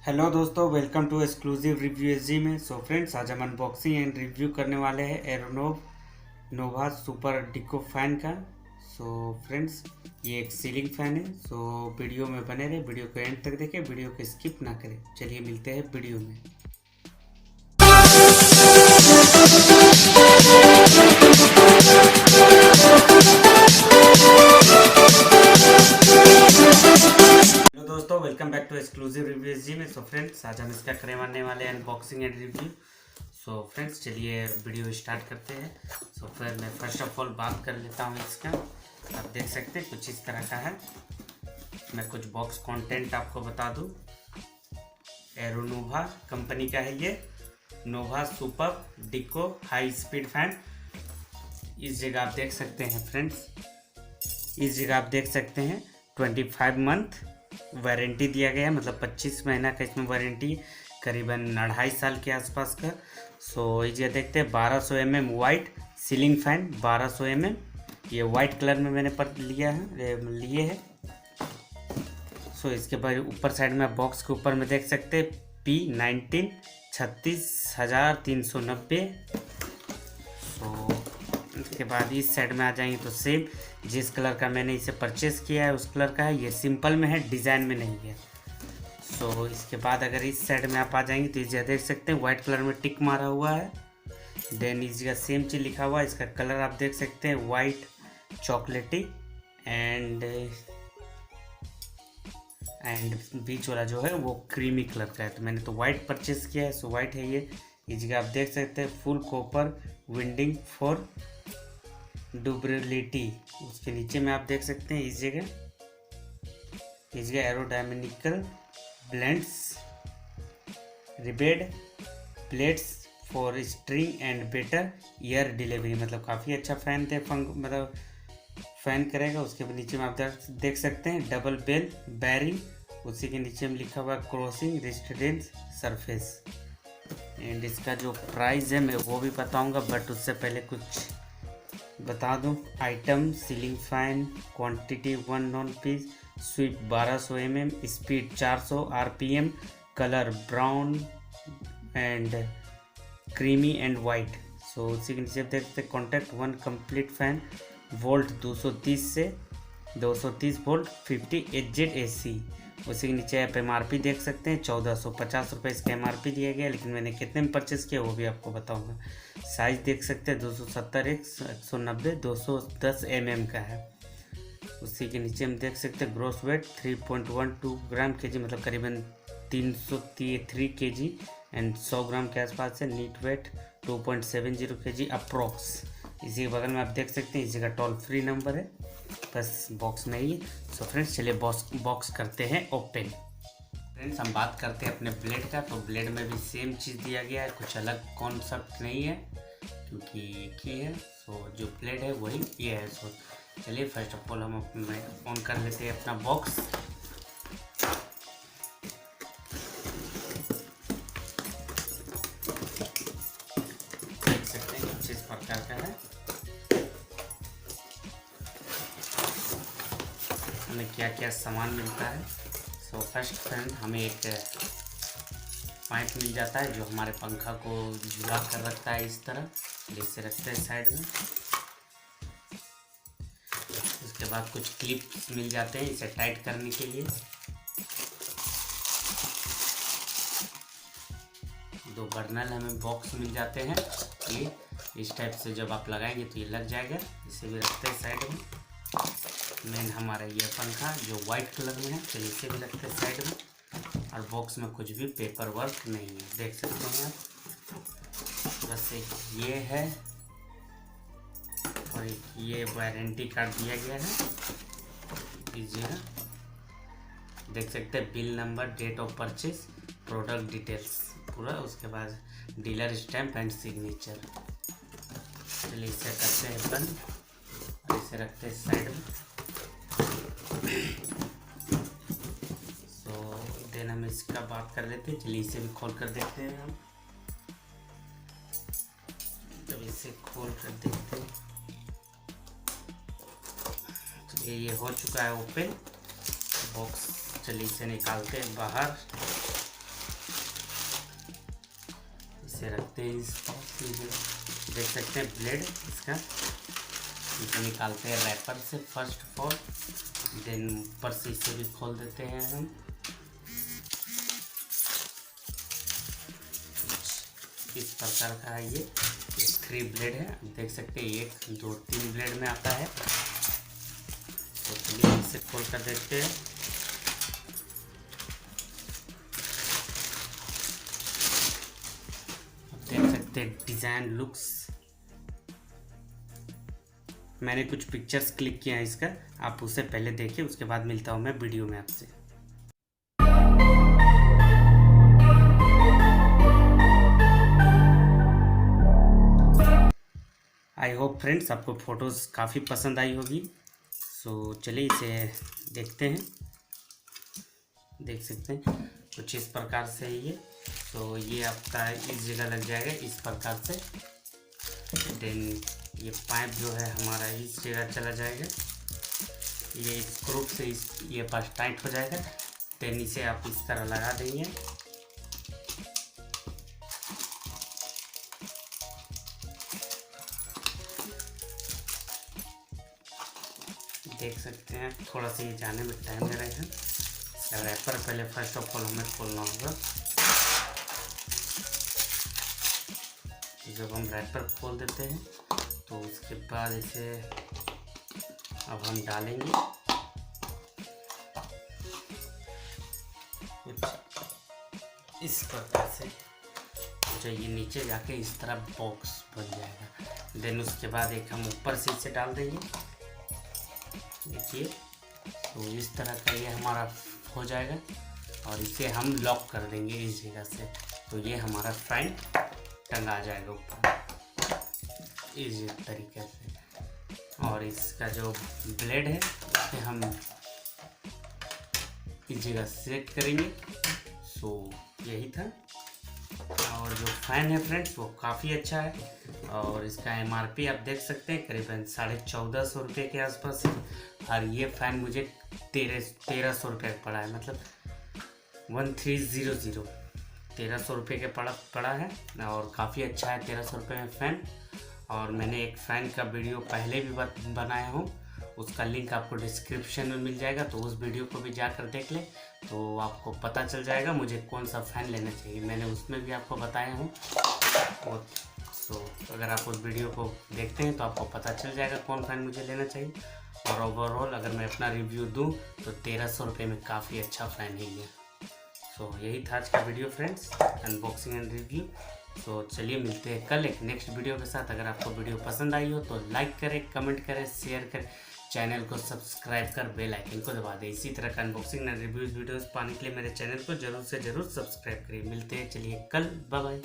Hello दोस्तों, welcome to exclusive review SG में। So friends, आज हम अनबॉक्सिंग एंड रिव्यू करने वाले हैं एरोनोव नोवा सुपर डिको फैन का। सो फ्रेंड्स, ये एक सीलिंग फैन है। सो वीडियो में बने रहे, वीडियो को एंड तक देखें, वीडियो को स्किप ना करें। चलिए मिलते हैं वीडियो में। हेलो दोस्तों, welcome back to exclusive review SG में। सो फ्रेंड्स, आज हम इसका करने वाले हैं unboxing and review. So friends, चलिए वीडियो स्टार्ट करते हैं। सो फिर मैं फर्स्ट ऑफ ऑल बात कर लेता हूँ इसका। आप देख सकते हैं कुछ इस तरह का है। मैं कुछ बॉक्स कंटेंट आपको बता दूँ। एरोनोवा कंपनी का है ये, नोवा सुपर डिको हाई स्पीड फैन। इस जगह आप देख सकते हैं फ्रेंड्स, इस जगह आप देख सकते हैं 25 मंथ वारंटी दिया गया है, मतलब 25 महीना का इसमें वारंटी, करीबन 2.5 साल के आसपास का। सो ये देखते हैं 1200 mm white ceiling fan, 1200 mm। ये वाइट कलर में मैंने लिए है। सो इसके बाद ऊपर साइड में बॉक्स के ऊपर में देख सकते हैं P19 36,390। सो इसके बाद इस साइड में आ जाएंगे तो सेम जिस कलर का मैंने इसे परचेस किया है उस कलर का है। ये सिंपल में है, डिज़ाइन में नहीं है। सो इसके बाद अगर इस साइड में आप आ जाएंगे तो इसे देख सकते हैं वाइट कलर में टिक मारा हुआ है। देन इस जगह सेम चीज़ लिखा हुआ है। इसका कलर आप देख सकते हैं वाइट चॉकलेटी एंड बीच वाला जो है वो क्रीमी कलर का है। तो मैंने तो वाइट परचेस किया है, सो वाइट है ये। इस जगह आप देख सकते हैं full copper winding for durability. उसके नीचे में आप देख सकते हैं इस जगह aerodynamical blends ribbed plates for string and better air delivery. मतलब काफ़ी अच्छा फैन थे, मतलब फैन करेगा। उसके नीचे में आप देख सकते हैं डबल बेल बैरिंग। उसी के नीचे में लिखा हुआ क्रॉसिंग रेजिस्टेंस सरफेस। एंड इसका जो प्राइस है मैं वो भी बताऊंगा, बट उससे पहले कुछ बता दूं। Item ceiling fan, quantity 1 non piece, sweep 1200 mm, speed 400 RPM, colour brown and creamy and white. So उसी के नीचे देखते कॉन्टैक्ट 1 कंप्लीट फैन, वोल्ट 230 से 230 वोल्ट, 50 HZ AC। उसी के नीचे आप MRP देख सकते हैं 1450 रुपये इसका MRP दिया गया, लेकिन मैंने कितने में परचेस किया वो भी आपको बताऊंगा। साइज देख सकते हैं 270x190 210 mm का है। उसी के नीचे हम देख सकते हैं ग्रॉस वेट 3.12 ग्राम kg, मतलब करीबन 303 kg एंड 100 ग्राम के आसपास है। Neat weight 2.70 kg approx. इसी के बगल में आप देख सकते हैं इस जगह टोल फ्री नंबर है, बस बॉक्स में ही। सो फ्रेंड्स, चलिए बॉक्स करते हैं ओपन। फ्रेंड्स, हम बात करते हैं अपने ब्लेड का। तो ब्लेड में भी सेम चीज़ दिया गया है, कुछ अलग कॉन्सेप्ट नहीं है क्योंकि एक ही है। सो जो ब्लेड है वही ये है। सो चलिए फर्स्ट ऑफ ऑल हम ऑन कर लेते हैं अपना बॉक्स। देख सकते हैं कुछ इस प्रकार का है। हमें क्या क्या सामान मिलता है। सो फर्स्ट फ्रेंड, हमें एक पाइप मिल जाता है जो हमारे पंखा को झुला कर रखता है इस तरह, जिससे रखते हैं साइड में। उसके बाद कुछ क्लिप्स मिल जाते हैं इसे टाइट करने के लिए। 2 बर्नल हमें बॉक्स मिल जाते हैं। ये इस टाइप से जब आप लगाएंगे तो ये लग जाएगा। इसे भी रखते हैं साइड में। मेन हमारा ये पंखा जो वाइट कलर में है, तो इसे भी रखते हैं साइड में। और बॉक्स में कुछ भी पेपर वर्क नहीं है, देख सकते हैं आप। बस एक ये है और एक ये वारंटी कार्ड दिया गया है। लीजिए, देख सकते हैं bill number, date of purchase, product details पूरा। उसके बाद डीलर स्टैम्प एंड सिग्नेचर। चलिए इसे करते हैं बंद और इसे रखते हैं साइड में। सो देन हम इसका बात कर लेते हैं। चलिए इसे भी खोल कर देखते हैं हम। जब इसे खोल कर देखते हैं, चलिए ये हो चुका है ओपन बॉक्स। चलिए इसे निकालते हैं बाहर। इसे रखते हैं इस देख सकते हैं ब्लेड इसका, इसे निकालते हैं रैपर से फर्स्ट ऑफ ऑल, देन ऊपर से इसे भी खोल देते हैं हम। इस प्रकार का है ये 3 ब्लेड है, देख सकते हैं 1 2 3 ब्लेड में आता है। तो चलिए इसे खोल कर देखते हैं। देख सकते हैं डिजाइन लुक्स, मैंने कुछ पिक्चर्स क्लिक किया है इसका, आप उसे पहले देखिए, उसके बाद मिलता हूँ मैं वीडियो में आपसे। आई होप फ्रेंड्स आपको फ़ोटोज़ काफ़ी पसंद आई होगी। सो चलिए इसे देखते हैं। देख सकते हैं कुछ इस प्रकार से है ये। तो ये आपका इस जगह लग जाएगा इस प्रकार से। देन ये पाइप जो है हमारा इस जगह चला जाएगा, ये स्क्रू से ये पास टाइट हो जाएगा। देन इसे आप इस तरह लगा देंगे। देख सकते हैं थोड़ा सा ये जाने में टाइम ले रहे हैं। रैपर पहले फर्स्ट ऑफ ऑल हमें खोलना होगा। जब हम रैपर खोल देते हैं तो उसके बाद इसे अब हम डालेंगे कुछ इस प्रकार से, जो ये नीचे जाके इस तरह बॉक्स बन जाएगा। देन उसके बाद एक हम ऊपर से इसे डाल देंगे, देखिए। तो इस तरह का ये हमारा हो जाएगा और इसे हम लॉक कर देंगे इस जगह से। तो ये हमारा फैन टंगा जाएगा ऊपर इस तरीके से। और इसका जो ब्लेड है उसे हम इस जगह सेट करेंगे। सो यही था। और जो फ़ैन है फ्रेंड्स वो काफ़ी अच्छा है और इसका MRP आप देख सकते हैं करीबन 1450 रुपये के आसपास है। और ये फ़ैन मुझे 1300 रुपये का पड़ा है, मतलब 1300 1300 रुपये के पड़ा है और काफ़ी अच्छा है 1300 रुपये में फ़ैन। और मैंने एक फ़ैन का वीडियो पहले भी बनाया हूँ, उसका लिंक आपको डिस्क्रिप्शन में मिल जाएगा। तो उस वीडियो को भी जाकर देख लें तो आपको पता चल जाएगा मुझे कौन सा फ़ैन लेना चाहिए, मैंने उसमें भी आपको बताया हूँ। तो अगर आप उस वीडियो को देखते हैं तो आपको पता चल जाएगा कौन फ़ैन मुझे लेना चाहिए। और ओवरऑल अगर मैं अपना रिव्यू दूँ तो 1300 रुपये में काफ़ी अच्छा फ़ैन है ये। सो यही था आज का video friends, unboxing and review. तो चलिए मिलते हैं कल एक नेक्स्ट वीडियो के साथ। अगर आपको वीडियो पसंद आई हो तो लाइक करें, कमेंट करें, शेयर करें, चैनल को सब्सक्राइब कर बेल आइकन को दबा दें। इसी तरह का अनबॉक्सिंग एंड रिव्यूज़ वीडियोस पाने के लिए मेरे चैनल को जरूर से जरूर सब्सक्राइब करिए। मिलते हैं चलिए कल, बाय बाय।